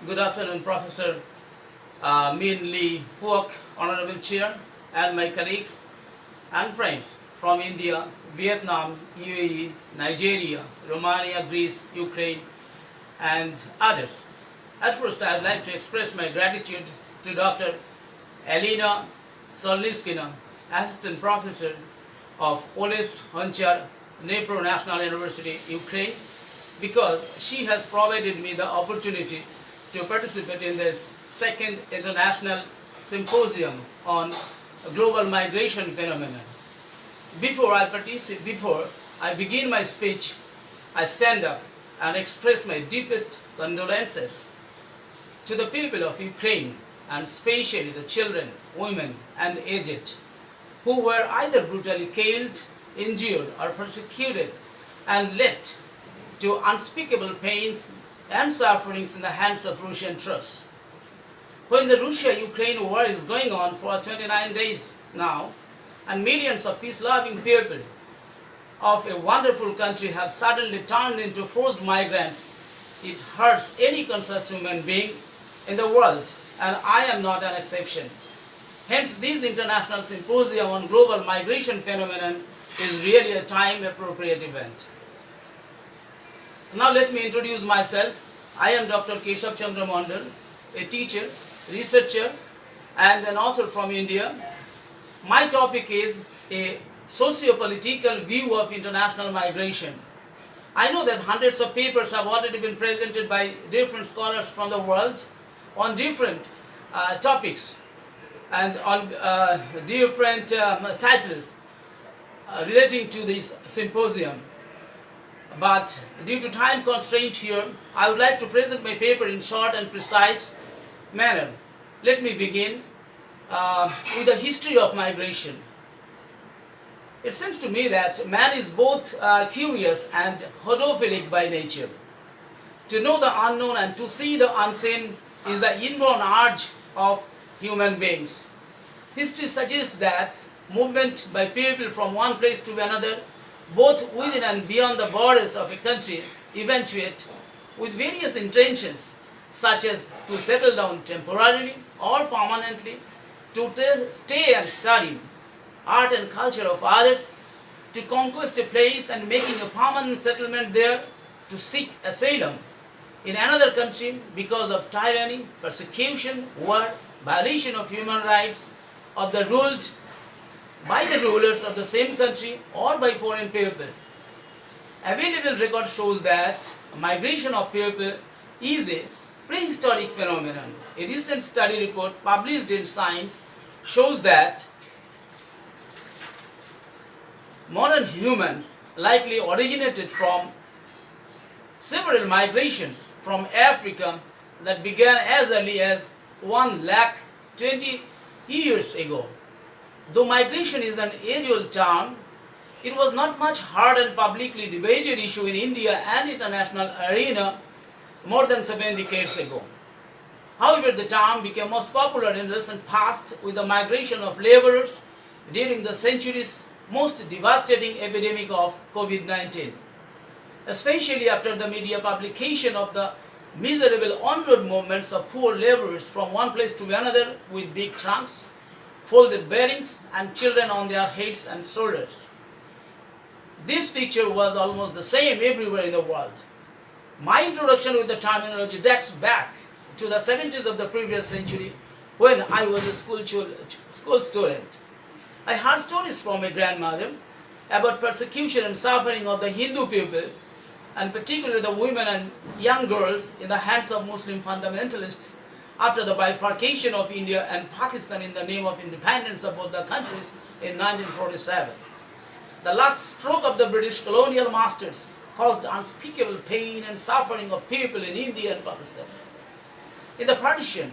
Good afternoon, Professor Min Lee Phuoc, Honorable Chair, and my colleagues and friends from India, Vietnam, UAE, Nigeria, Romania, Greece, Ukraine, and others. At first, I would like to express my gratitude to Dr. Elena Solniskina, Assistant Professor of Oles Honchar, Dnipro National University, Ukraine, because she has provided me the opportunity to participate in this second international symposium on global migration phenomenon. Before I begin my speech, I stand up and express my deepest condolences to the people of Ukraine, and especially the children, women, and aged, who were either brutally killed, injured, or persecuted, and led to unspeakable pains and sufferings in the hands of Russian troops. When the Russia-Ukraine war is going on for 29 days now, and millions of peace-loving people of a wonderful country have suddenly turned into forced migrants, it hurts any conscious human being in the world, and I am not an exception. Hence, this international symposium on global migration phenomenon is really a time-appropriate event. Now let me introduce myself. I am Dr. Keshav Chandra Mandal, a teacher, researcher, and an author from India. My topic is a socio-political view of international migration. I know that hundreds of papers have already been presented by different scholars from the world on different topics and on different titles relating to this symposium. But due to time constraint here, I would like to present my paper in short and precise manner. Let me begin with the history of migration. It seems to me that man is both curious and hodophilic by nature. To know the unknown and to see the unseen is the inborn urge of human beings. History suggests that movement by people from one place to another, both within and beyond the borders of a country, eventuate with various intentions, such as to settle down temporarily or permanently, to stay and study art and culture of others, to conquest a place and making a permanent settlement there, to seek asylum in another country because of tyranny, persecution, war, violation of human rights of the ruled by the rulers of the same country or by foreign people. Available record shows that migration of people is a prehistoric phenomenon. A recent study report published in Science shows that modern humans likely originated from several migrations from Africa that began as early as 1,20,000 years ago. Though migration is an age-old term, it was not much heard and publicly debated issue in India and international arena more than 7 decades ago. However, the term became most popular in recent past with the migration of laborers during the century's most devastating epidemic of COVID-19, especially after the media publication of the miserable onward movements of poor laborers from one place to another with big trunks, folded bearings, and children on their heads and shoulders. This picture was almost the same everywhere in the world. My introduction with the terminology dates back to the 70s of the previous century when I was a school student. I heard stories from my grandmother about persecution and suffering of the Hindu people, and particularly the women and young girls in the hands of Muslim fundamentalists after the bifurcation of India and Pakistan in the name of independence of both the countries in 1947. The last stroke of the British colonial masters caused unspeakable pain and suffering of people in India and Pakistan. In the partition,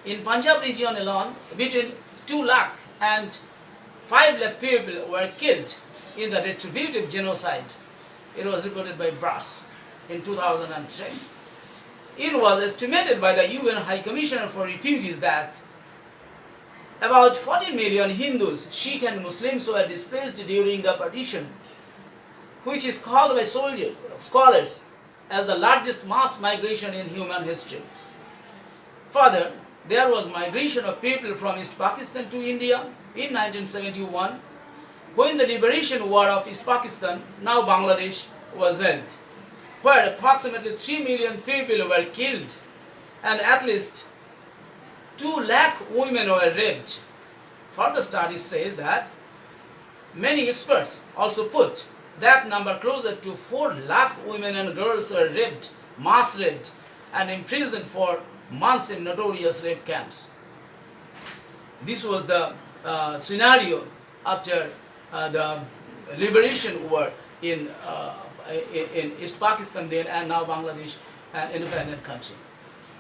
in Punjab region alone, between 2 lakh and 5 lakh people were killed in the retributive genocide. It was reported by Brass in 2010. It was estimated by the UN High Commissioner for Refugees that about 40 million Hindus, Sikh and Muslims were displaced during the partition, which is called by scholars as the largest mass migration in human history. Further, there was migration of people from East Pakistan to India in 1971, when the liberation war of East Pakistan, now Bangladesh, was held, where approximately 3 million people were killed and at least 2 lakh women were raped. Further studies say that many experts also put that number closer to 4 lakh women and girls were raped, mass raped, and imprisoned for months in notorious rape camps. This was the scenario after the liberation war in East Pakistan then, and now Bangladesh, an independent country.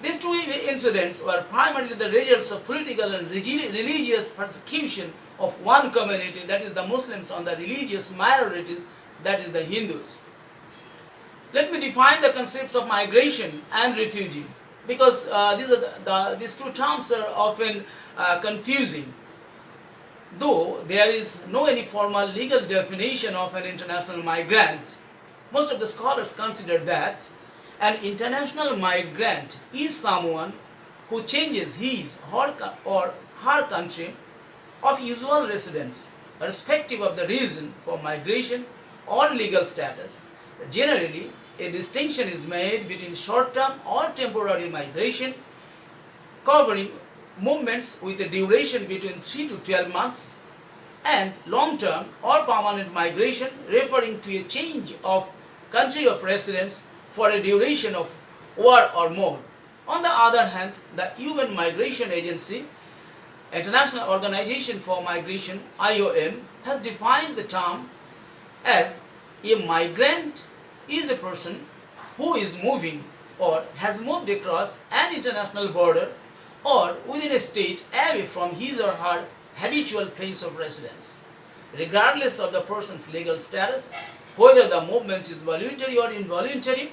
These two incidents were primarily the results of political and religious persecution of one community, that is the Muslims, on the religious minorities, that is the Hindus. Let me define the concepts of migration and refugee, because these two terms are often confusing. Though there is no any formal legal definition of an international migrant, most of the scholars consider that an international migrant is someone who changes his or her country of usual residence, irrespective of the reason for migration or legal status. Generally, a distinction is made between short-term or temporary migration, covering movements with a duration between 3 to 12 months, and long-term or permanent migration, referring to a change of country of residence for a duration of one or more. On the other hand, the UN Migration Agency, International Organization for Migration, IOM, has defined the term as a migrant is a person who is moving or has moved across an international border or within a state away from his or her habitual place of residence, regardless of the person's legal status, whether the movement is voluntary or involuntary,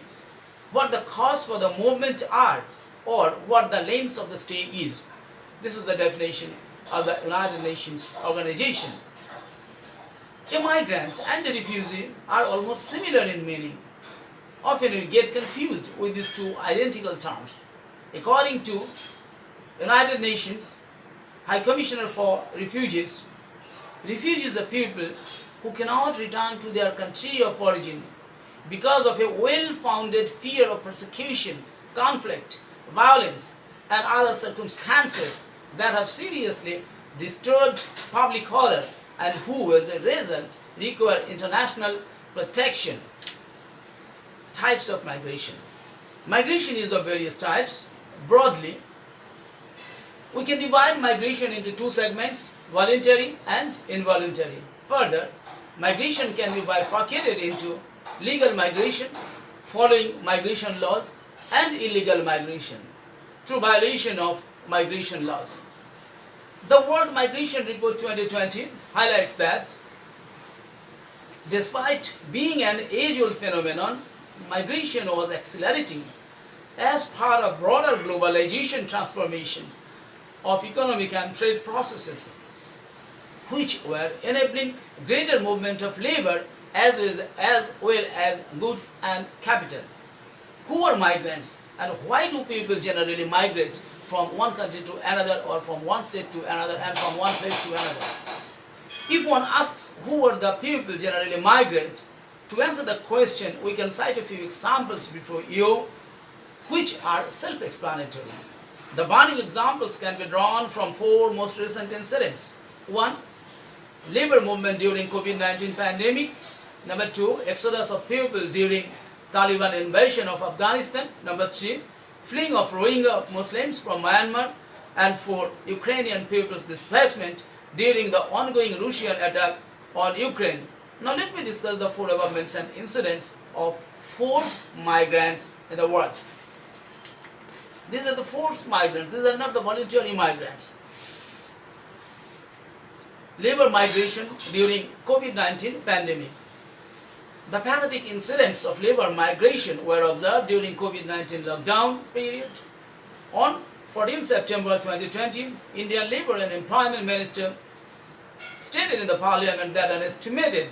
what the cost for the movement are, or what the length of the stay is. This is the definition of the United Nations organization. A migrant and a refugee are almost similar in meaning. Often we get confused with these two identical terms. According to United Nations High Commissioner for Refugees, refugees are people who cannot return to their country of origin because of a well-founded fear of persecution, conflict, violence, and other circumstances that have seriously disturbed public order and who, as a result, require international protection. Types of migration. Migration is of various types. Broadly, we can divide migration into two segments, voluntary and involuntary. Further, migration can be bifurcated into legal migration, following migration laws, and illegal migration, through violation of migration laws. The World Migration Report 2020 highlights that despite being an age-old phenomenon, migration was accelerating as part of broader globalization transformation of economic and trade processes, which were enabling greater movement of labor as well as goods and capital. Who are migrants, and why do people generally migrate from one country to another, or from one state to another, and from one place to another? If one asks who are the people generally migrate, to answer the question, we can cite a few examples before you, which are self-explanatory. The burning examples can be drawn from four most recent incidents. 1. Labor movement during COVID-19 pandemic. Number 2. Exodus of people during Taliban invasion of Afghanistan. Number 3. Fleeing of Rohingya Muslims from Myanmar. And 4. Ukrainian people's displacement during the ongoing Russian attack on Ukraine. Now let me discuss the four above mentioned incidents of forced migrants in the world. These are the forced migrants, these are not the voluntary migrants. Labor migration during COVID-19 pandemic. The pathetic incidents of labor migration were observed during COVID-19 lockdown period. On 14 September 2020, Indian Labour and Employment Minister stated in the Parliament that an estimated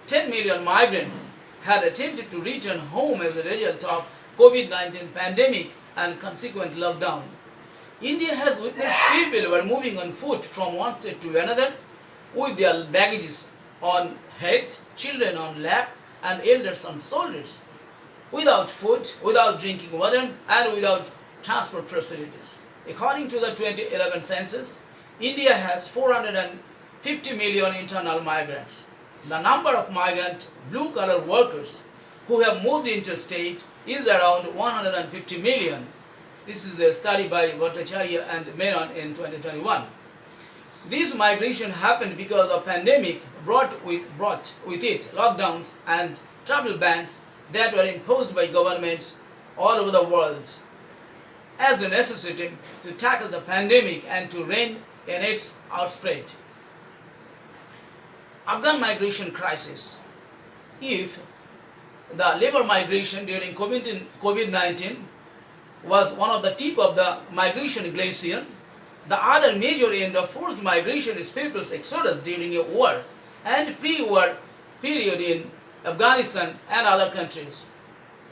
10 million migrants had attempted to return home as a result of COVID-19 pandemic and consequent lockdown. India has witnessed people who are moving on foot from one state to another with their baggages on head, children on lap, and elders on shoulders, without food, without drinking water, and without transport facilities. According to the 2011 census, India has 450 million internal migrants. The number of migrant blue-collar workers who have moved into state is around 150 million. This is a study by Bhattacharya and Menon in 2021. This migration happened because of pandemic brought with it lockdowns and travel bans that were imposed by governments all over the world as a necessity to tackle the pandemic and to rein in its outspread. Afghan migration crisis. If the labor migration during COVID-19 was one of the tip of the migration glacier, the other major end of forced migration is people's exodus during a war and pre-war period in Afghanistan and other countries.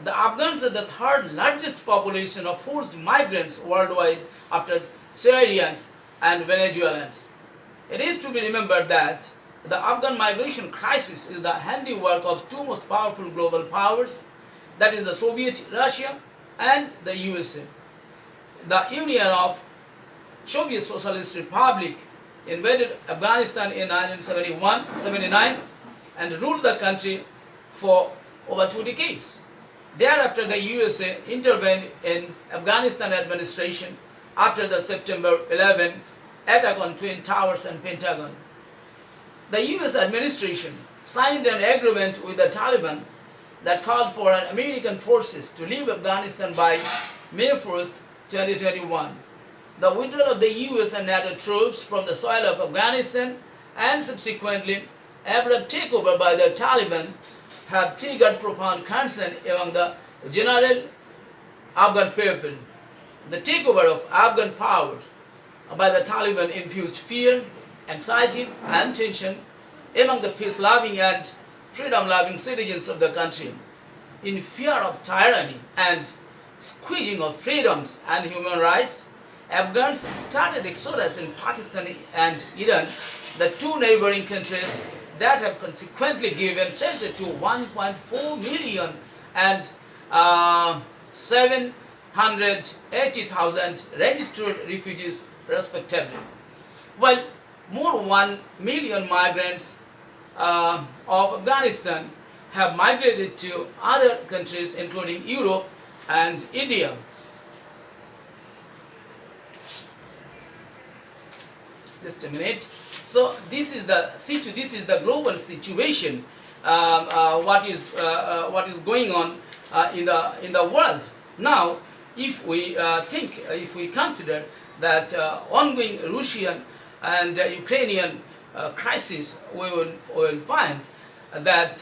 The Afghans are the third largest population of forced migrants worldwide after Syrians and Venezuelans. It is to be remembered that the Afghan migration crisis is the handiwork of two most powerful global powers, that is the Soviet Russia and the USA. The Union of Soviet Socialist Republic invaded Afghanistan in 1979 and ruled the country for over 2 decades. Thereafter, the USA intervened in Afghanistan administration after the September 11 attack on Twin Towers and Pentagon. The US administration signed an agreement with the Taliban that called for American forces to leave Afghanistan by May 1st, 2021. The withdrawal of the US and NATO troops from the soil of Afghanistan and subsequently abrupt takeover by the Taliban have triggered profound concern among the general Afghan people. The takeover of Afghan powers by the Taliban infused fear, anxiety, and tension among the peace-loving and freedom-loving citizens of the country. In fear of tyranny and squeezing of freedoms and human rights, Afghans started exodus in Pakistan and Iran, the two neighboring countries that have consequently given shelter to 1.4 million and 780,000 registered refugees respectively, while more 1 million migrants of Afghanistan have migrated to other countries including Europe and India. Just a minute. So this is the global situation. What is going on in the world now? If we consider that ongoing Russian and Ukrainian crisis, we will find that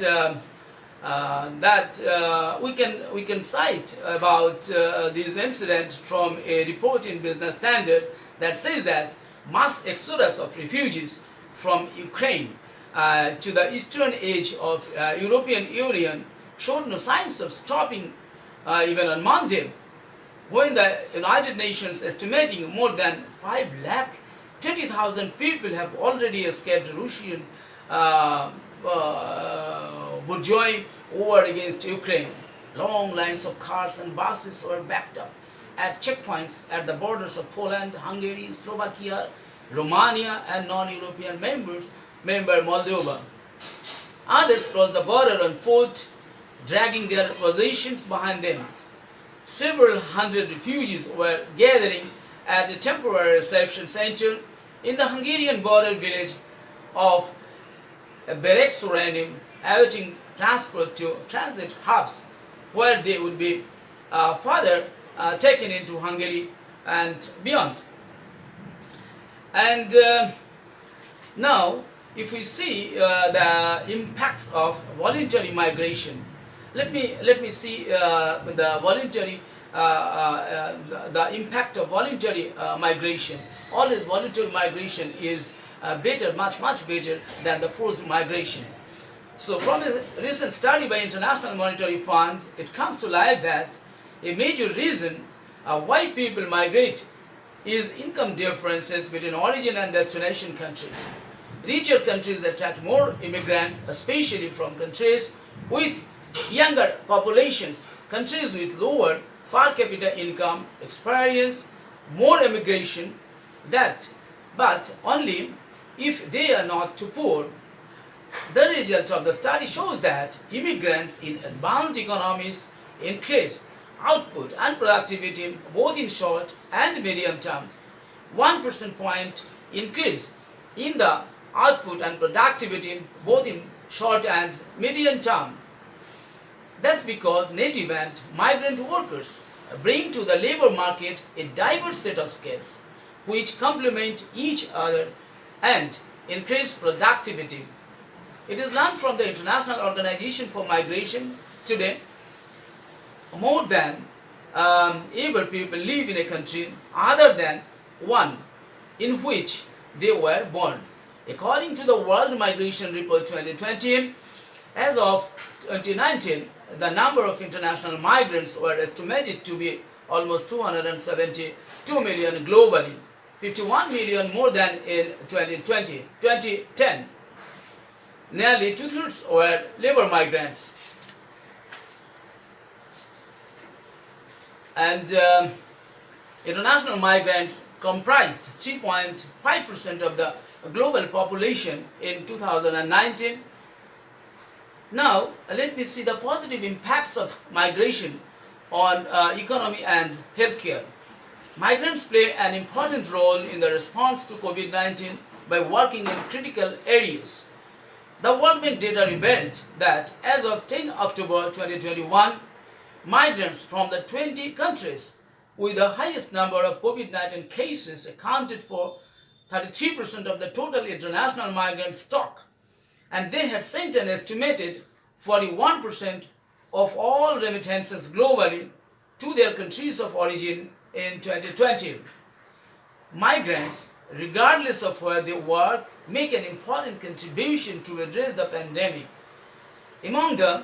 we can cite about this incident from a report in Business Standard that says that mass exodus of refugees from Ukraine to the eastern edge of European Union showed no signs of stopping even on Monday, when the United Nations estimating more than 5,20,000 people have already escaped Russian bourgeois war against Ukraine. Long lines of cars and buses were backed up at checkpoints at the borders of Poland, Hungary, Slovakia, Romania, and non-European member Moldova. Others crossed the border on foot, dragging their possessions behind them. Several hundred refugees were gathering at a temporary reception center in the Hungarian border village of Beregszorany, awaiting transport to transit hubs where they would be further taken into Hungary and beyond. And now, if we see the impacts of voluntary migration, let me see the voluntary the impact of voluntary migration. Always voluntary migration is better, much better than the forced migration. So from a recent study by International Monetary Fund, it comes to light that a major reason why people migrate is income differences between origin and destination countries. Richer countries attract more immigrants, especially from countries with younger populations. Countries with lower per capita income experience more immigration, but only if they are not too poor. The result of the study shows that immigrants in advanced economies increase output and productivity both in short and medium terms. 1% point increase in the output and productivity both in short and medium term. That's because native and migrant workers bring to the labor market a diverse set of skills which complement each other and increase productivity. It is learned from the International Organization for Migration today more than ever people live in a country other than one in which they were born. According to the World Migration Report 2020, as of 2019, the number of international migrants were estimated to be almost 272 million globally, 51 million more than in 2010. Nearly two-thirds were labor migrants. And international migrants comprised 3.5% of the global population in 2019. Now, let me see the positive impacts of migration on economy and healthcare. Migrants play an important role in the response to COVID-19 by working in critical areas. The World Bank data revealed that as of 10 October 2021, migrants from the 20 countries with the highest number of COVID-19 cases accounted for 33% of the total international migrant stock, and they had sent an estimated 41% of all remittances globally to their countries of origin in 2020. Migrants, regardless of where they work, make an important contribution to address the pandemic. Among the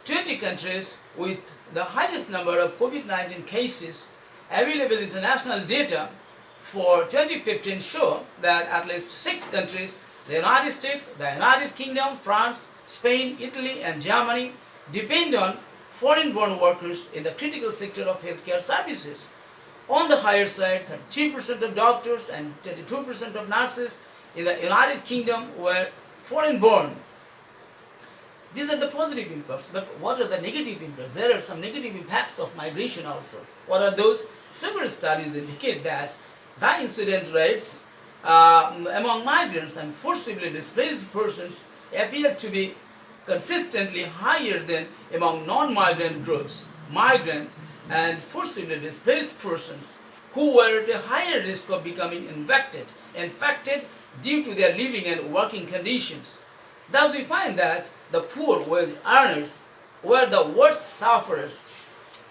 20 countries with the highest number of COVID-19 cases, available international data for 2015 show that at least 6 countries, the United States, the United Kingdom, France, Spain, Italy, and Germany, depend on foreign-born workers in the critical sector of healthcare services. On the higher side, 33% of doctors and 22% of nurses in the United Kingdom were foreign-born. These are the positive impacts, but what are the negative impacts? There are some negative impacts of migration also. What are those? Several studies indicate that the incident rates among migrants and forcibly displaced persons appear to be consistently higher than among non-migrant groups. Migrant and forcibly displaced persons who were at a higher risk of becoming infected due to their living and working conditions. Thus, we find that the poor wage earners were the worst sufferers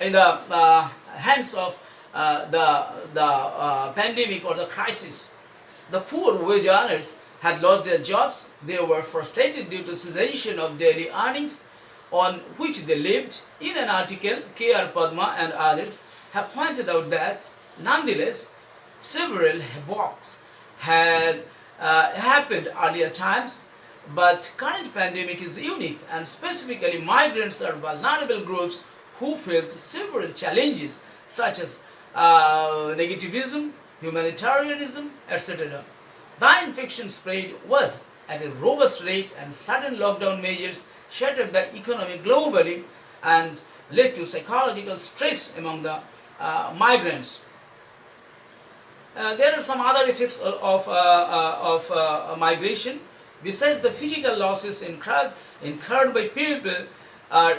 in the hands of the pandemic or the crisis. The poor wage earners had lost their jobs. They were frustrated due to cessation of daily earnings on which they lived. In an article, K.R. Padma and others have pointed out that nonetheless, several havocs has happened earlier times, but current pandemic is unique, and specifically migrants are vulnerable groups who faced several challenges such as negativism, humanitarianism, etc. The infection spread was at a robust rate, and sudden lockdown measures shattered the economy globally and led to psychological stress among the migrants. There are some other effects of migration. Besides the physical losses incurred by people are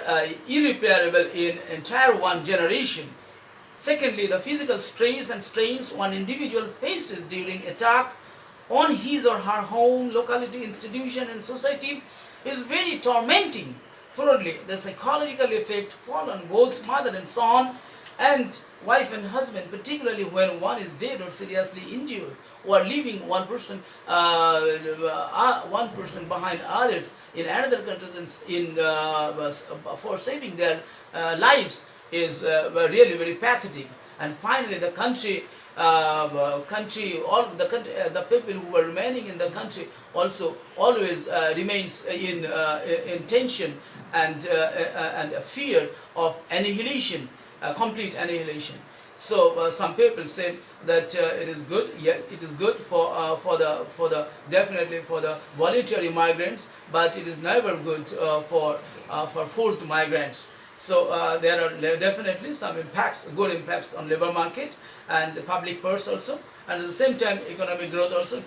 irreparable in entire one generation. Secondly, the physical stress and strains one individual faces during attack on his or her home, locality, institution, and society is very tormenting. Thirdly, the psychological effect fall on both mother and son, and wife and husband, particularly when one is dead or seriously injured, or leaving one person behind others in another country for saving their lives is really very pathetic. And finally, the country country, all the country, the people who were remaining in the country also always remains in tension and a fear of annihilation, complete annihilation. So some people say that it is good. Yeah, it is good for the definitely for the voluntary migrants, but it is never good for forced migrants. So there are definitely some impacts, good impacts on labor market and the public purse also, and at the same time economic growth also.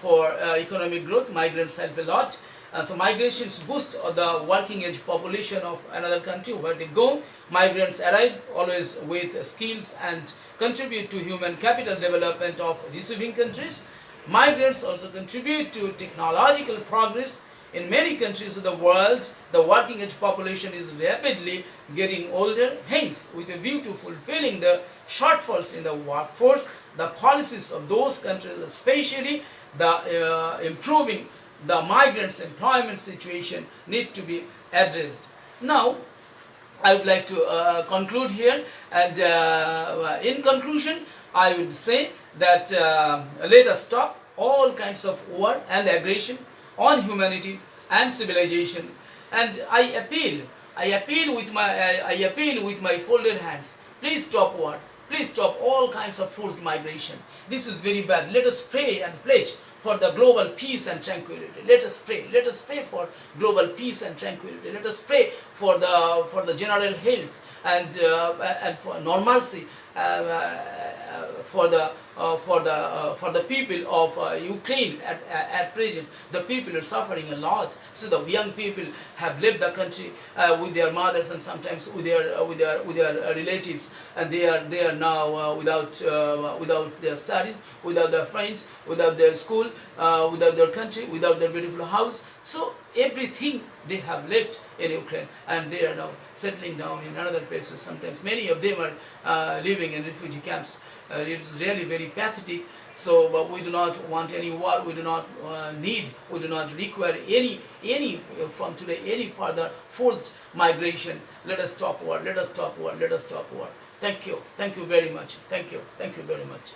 For economic growth, migrants help a lot. So migrations boost the working age population of another country where they go. Migrants arrive always with skills and contribute to human capital development of receiving countries. Migrants also contribute to technological progress. In many countries of the world, the working age population is rapidly getting older. Hence, with a view to fulfilling the shortfalls in the workforce, the policies of those countries, especially the improving the migrants' employment situation, need to be addressed. Now, I would like to conclude here, and in conclusion, I would say that let us stop all kinds of war and aggression on humanity and civilization. And I appeal with my folded hands. Please stop war. Please stop all kinds of forced migration. This is very bad. Let us pray and pledge for the global peace and tranquility. Let us pray. Let us pray for global peace and tranquility. Let us pray for the general health and for normalcy, for the people of Ukraine at present. The people are suffering a lot. So the young people have left the country with their mothers and sometimes with their relatives, and they are now without their studies, without their friends, without their school, without their country, without their beautiful house. So everything they have left in Ukraine, and they are now settling down in other places. Sometimes many of them are living in refugee camps. It's really very pathetic. So we do not want any war. We do not we do not require any from today any further forced migration. Let us stop war. Let us stop war. Let us stop war. Thank you. Thank you very much. Thank you. Thank you very much.